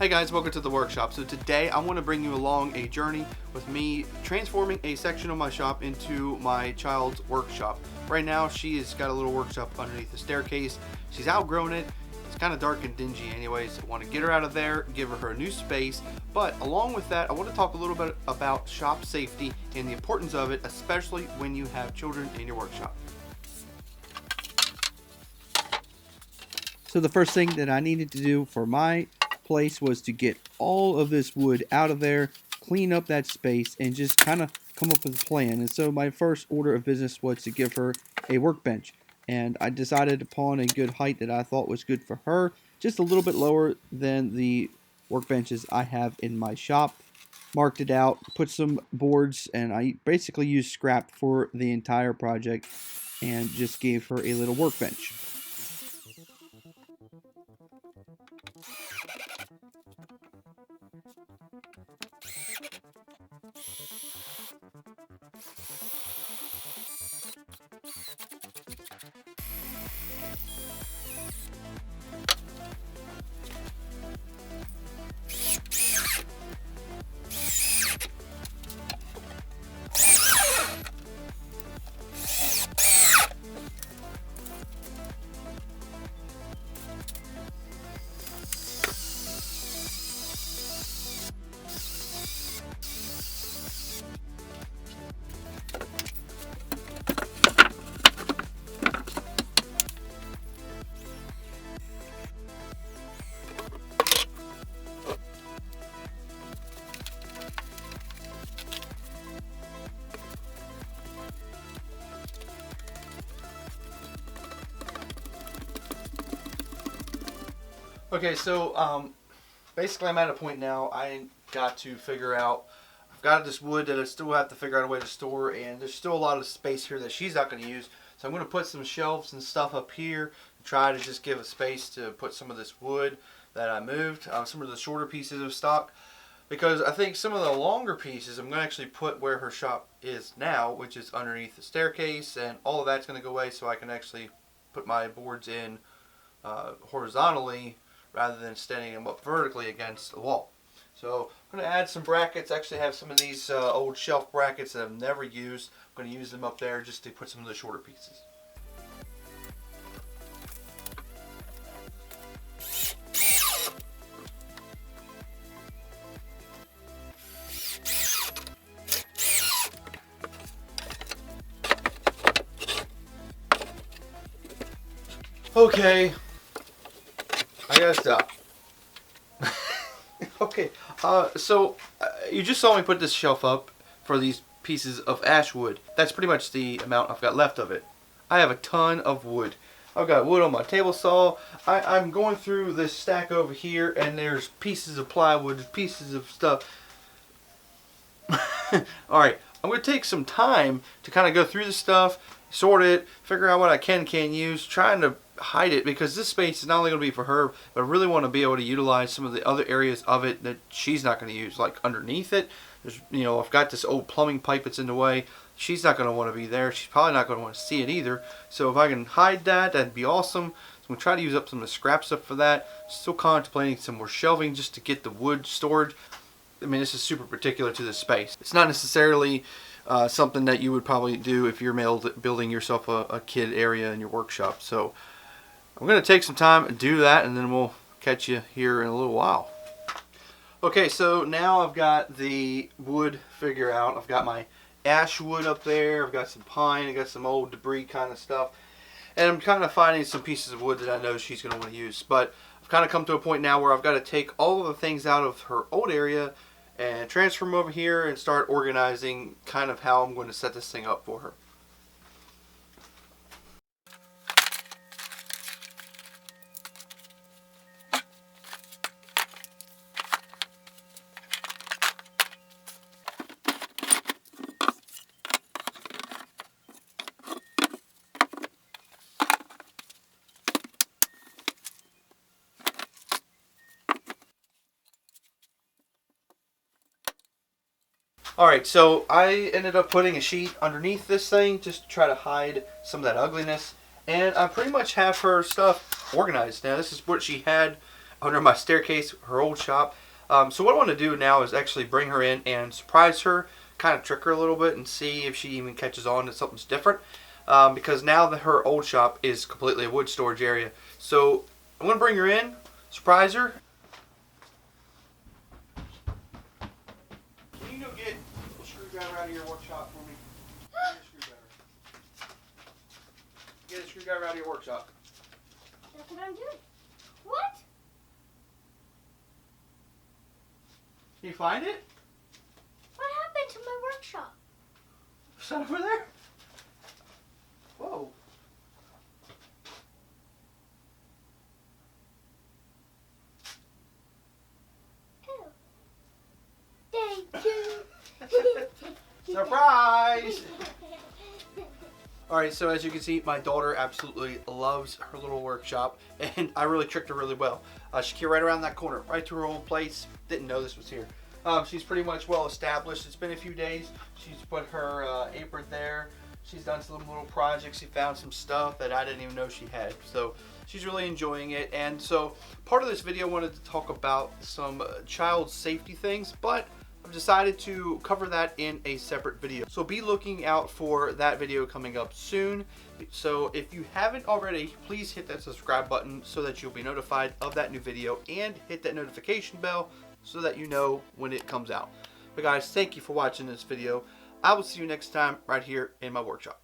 Hey guys, welcome to the workshop. So today I want to bring you along a journey with me transforming a section of my shop into my child's workshop. Right now she has got a little workshop underneath the staircase. She's outgrown it. It's kind of dark and dingy anyways. I want to get her out of there, give her a new space. But along with that, I want to talk a little bit about shop safety and the importance of it, especially when you have children in your workshop. So the first thing that I needed to do for my place was to get all of this wood out of there, clean up that space, and just kind of come up with a plan. And so my first order of business was to give her a workbench. And I decided upon a good height that I thought was good for her, just a little bit lower than the workbenches I have in my shop. Marked it out, put some boards, and I basically used scrap for the entire project and just gave her a little workbench. Okay, so basically I'm at a point now I got to figure out, I've got this wood that I still have to figure out a way to store, and there's still a lot of space here that she's not going to use. So I'm going to put some shelves and stuff up here and try to just give a space to put some of this wood that I moved, some of the shorter pieces of stock, because I think some of the longer pieces I'm going to actually put where her shop is now, which is underneath the staircase, and all of that's going to go away so I can actually put my boards in horizontally rather than standing them up vertically against the wall. So I'm going to add some brackets. I actually have some of these old shelf brackets that I've never used. I'm going to use them up there just to put some of the shorter pieces. Okay, I gotta stop. Okay, so you just saw me put this shelf up for these pieces of ash wood. That's pretty much the amount I've got left of it. I have a ton of wood. I've got wood on my table saw. I'm going through this stack over here, and there's pieces of plywood, pieces of stuff. Alright, I'm going to take some time to kind of go through the stuff, sort it, figure out what I can't use, trying to hide it, because this space is not only going to be for her, but I really want to be able to utilize some of the other areas of it that she's not going to use, like underneath it. There's, I've got this old plumbing pipe that's in the way. She's not going to want to be there. She's probably not going to want to see it either. So if I can hide that, that'd be awesome. So I'm going to try to use up some of the scrap stuff for that. Still contemplating some more shelving just to get the wood stored. I mean, this is super particular to this space. It's not necessarily something that you would probably do if you're building yourself a kid area in your workshop. So I'm going to take some time and do that, and then we'll catch you here in a little while. Okay, so now I've got the wood figured out. I've got my ash wood up there. I've got some pine. I've got some old debris kind of stuff. And I'm kind of finding some pieces of wood that I know she's going to want to use. But I've kind of come to a point now where I've got to take all of the things out of her old area and transfer them over here and start organizing kind of how I'm going to set this thing up for her. Alright, so I ended up putting a sheet underneath this thing just to try to hide some of that ugliness. And I pretty much have her stuff organized. Now this is what she had under my staircase, her old shop. So what I want to do now is actually bring her in and surprise her, kind of trick her a little bit and see if she even catches on to something's different. Because now that her old shop is completely a wood storage area. So I'm going to bring her in, surprise her. Can you go get a screwdriver out of your workshop for me? Get a screwdriver out of your workshop. That's what I'm doing. What? Can you find it? What happened to my workshop? Is that over there? Whoa. Oh. Thank you. Surprise! Alright, so as you can see, my daughter absolutely loves her little workshop, and I really tricked her really well. She came right around that corner, right to her old place. Didn't know this was here. She's pretty much well established. It's been a few days. She's put her apron there. She's done some little projects. She found some stuff that I didn't even know she had. So she's really enjoying it. And so part of this video I wanted to talk about some child safety things, but I've decided to cover that in a separate video. So be looking out for that video coming up soon. So if you haven't already, please hit that subscribe button so that you'll be notified of that new video, and hit that notification bell so that you know when it comes out. But guys, thank you for watching this video. I will see you next time right here in my workshop.